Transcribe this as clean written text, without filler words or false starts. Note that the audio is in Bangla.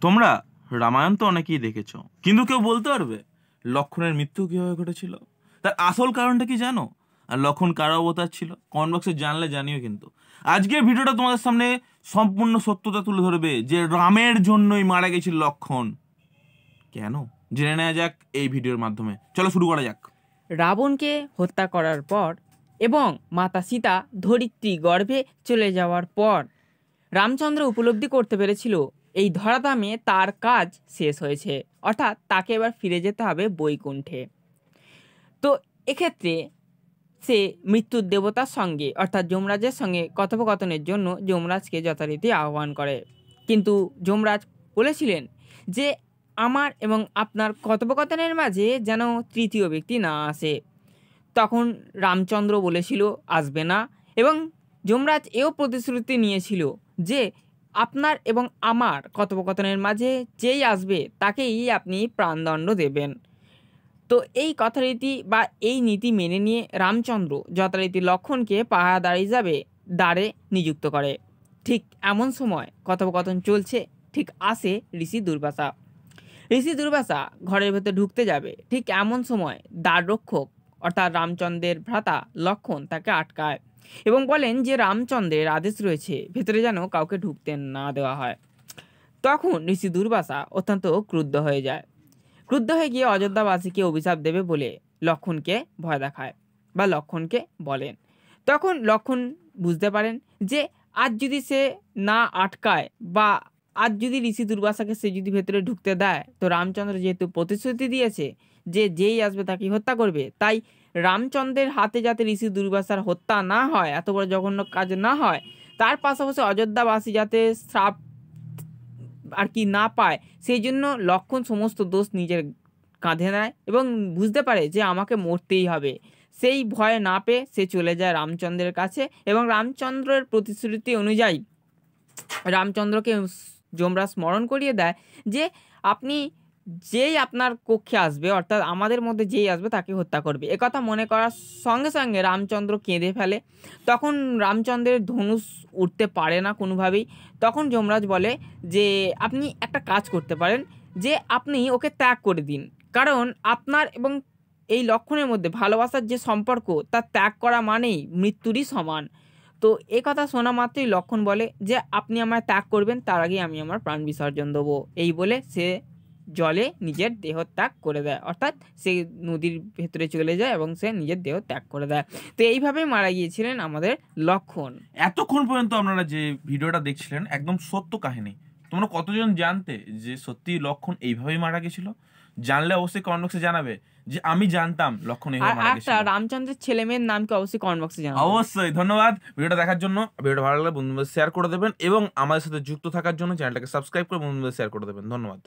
তোমরা রামায়ণ তো অনেকেই দেখেছো, কিন্তু কেউ বলতে পারবে লক্ষণের মৃত্যু কিভাবে ঘটেছিল? তার আসল কারণটা কি জানো? আর লক্ষণ কার অবতার ছিল? কমেন্ট বক্সে জানলে জানিও। কিন্তু আজকের ভিডিওটা তোমাদের সামনে সম্পূর্ণ সত্যতা তুলে ধরবে যে রামের জন্যই মারা গেছিল লক্ষণ। কেন জেনে নেওয়া যাক এই ভিডিওর মাধ্যমে। চলো শুরু করা যাক। রাবণকে হত্যা করার পর এবং মাতা সীতা ধরিত্রী গর্ভে চলে যাওয়ার পর রামচন্দ্র উপলব্ধি করতে পেরেছিল এই ধরাধামে তার কাজ শেষ হয়েছে, অর্থাৎ তাকে এবার ফিরে যেতে হবে বৈকুণ্ঠে। তো এক্ষেত্রে সে মৃত্যুর দেবতার সঙ্গে অর্থাৎ যমরাজের সঙ্গে কথোপকথনের জন্য যমরাজকে যথারীতি আহ্বান করে। কিন্তু যমরাজ বলেছিলেন যে আমার এবং আপনার কথোপকথনের মাঝে যেন তৃতীয় ব্যক্তি না আসে। তখন রামচন্দ্র বলেছিল আসবে না, এবং যমরাজ এও প্রতিশ্রুতি নিয়েছিল যে আপনার এবং আমার কথোপকথনের মাঝে যেই আসবে তাকেই আপনি প্রাণদণ্ড দেবেন। তো এই কথারীতি বা এই নীতি মেনে নিয়ে রামচন্দ্র যথারীতি লক্ষণকে পাহারাদার হিসাবে দ্বারে নিযুক্ত করে। ঠিক এমন সময় কথোপকথন চলছে, ঠিক আসে ঋষি দুর্বাসা। ঋষি দুর্বাসা ঘরের ভেতর ঢুকতে যাবে, ঠিক এমন সময় দ্বাররক্ষক অর্থাৎ রামচন্দ্রের ভ্রাতা লক্ষণ তাকে আটকায় এবং বলেন যে রামচন্দ্রের আদেশ রয়েছে ভেতরে যেন কাউকে ঢুকতে না দেওয়া হয়। তখন ঋষি দুর্বাসা অত্যন্ত ক্রুদ্ধ হয়ে যায়। ক্রুদ্ধ হয়ে গিয়ে অযোধ্যাবাসীকে অভিশাপ দেবে বলে লক্ষণকে ভয় দেখায় বা লক্ষণকে বলেন। তখন লক্ষণ বুঝতে পারেন যে আজ যদি সে না আটকায় বা আজ যদি ঋষি দুর্বাসাকে সে যদি ভেতরে ঢুকতে দেয়, তো রামচন্দ্র যেহেতু প্রতিশ্রুতি দিয়েছে যে যেই আসবে তাকে হত্যা করবে, তাই রামচন্দ্রের হাতে যাতে ঋষি দুর্বাসার হত্যা না হয়, এত বড় জঘন্য কাজ না হয়, তার পাশাপাশি অযোধ্যাবাসী যাতে শ্রাপ আর কি না পায়, সেই জন্য লক্ষণ সমস্ত দোষ নিজের কাঁধে নেয় এবং বুঝতে পারে যে আমাকে মরতেই হবে। সেই ভয় না পেয়ে সে চলে যায় রামচন্দ্রের কাছে এবং রামচন্দ্রের প্রতিশ্রুতি অনুযায়ী রামচন্দ্রকে যমরাজ স্মরণ করিয়ে দেয় যে আপনি যেই আপনার কক্ষে আসবে অর্থাৎ আমাদের মধ্যে যেই আসবে তাকে হত্যা করবে। একথা মনে করার সঙ্গে সঙ্গে রামচন্দ্র কেঁদে ফেলে। তখন রামচন্দ্রের ধনুষ উঠতে পারে না কোনোভাবেই। তখন যমরাজ বলে যে আপনি একটা কাজ করতে পারেন, যে আপনি ওকে ত্যাগ করে দিন, কারণ আপনার এবং এই লক্ষণের মধ্যে ভালোবাসার যে সম্পর্ক তা ত্যাগ করা মানেই মৃত্যুরই সমান। তো এ কথা শোনা মাত্রই লক্ষণ বলে যে আপনি আমায় ত্যাগ করবেন, তার আগে আমি আমার প্রাণ বিসর্জন দেবো। এই বলে সে জলে নিজের দেহ ত্যাগ করে দেয়, অর্থাৎ সে নদীর ভেতরে চলে যায় এবং সে নিজের দেহ ত্যাগ করে দেয়। তো এইভাবেই মারা গিয়েছিলেন আমাদের লক্ষণ। এতক্ষণ পর্যন্ত আপনারা যে ভিডিওটা দেখছিলেন একদম সত্য কাহিনী। তোমরা কতজন জানতে যে সত্যি লক্ষণ এইভাবেই মারা গেছিল? জানলে অবশ্যই কমেন্ট বক্সে জানাবে যে আমি জানতাম লক্ষণ আর এইভাবে মারা একটা গেছিল। রামচন্দ্রের ছেলে মেয়ের নামকে অবশ্যই কমেন্ট বক্সে জানাবেন। অবশ্যই ধন্যবাদ ভিডিওটা দেখার জন্য। ভিডিওটা ভালো লাগলে বন্ধুদের শেয়ার করে দেবেন এবং আমাদের সাথে যুক্ত থাকার জন্য চ্যানেলটাকে সাবস্ক্রাইব করে বন্ধুদের শেয়ার করে দেবেন। ধন্যবাদ।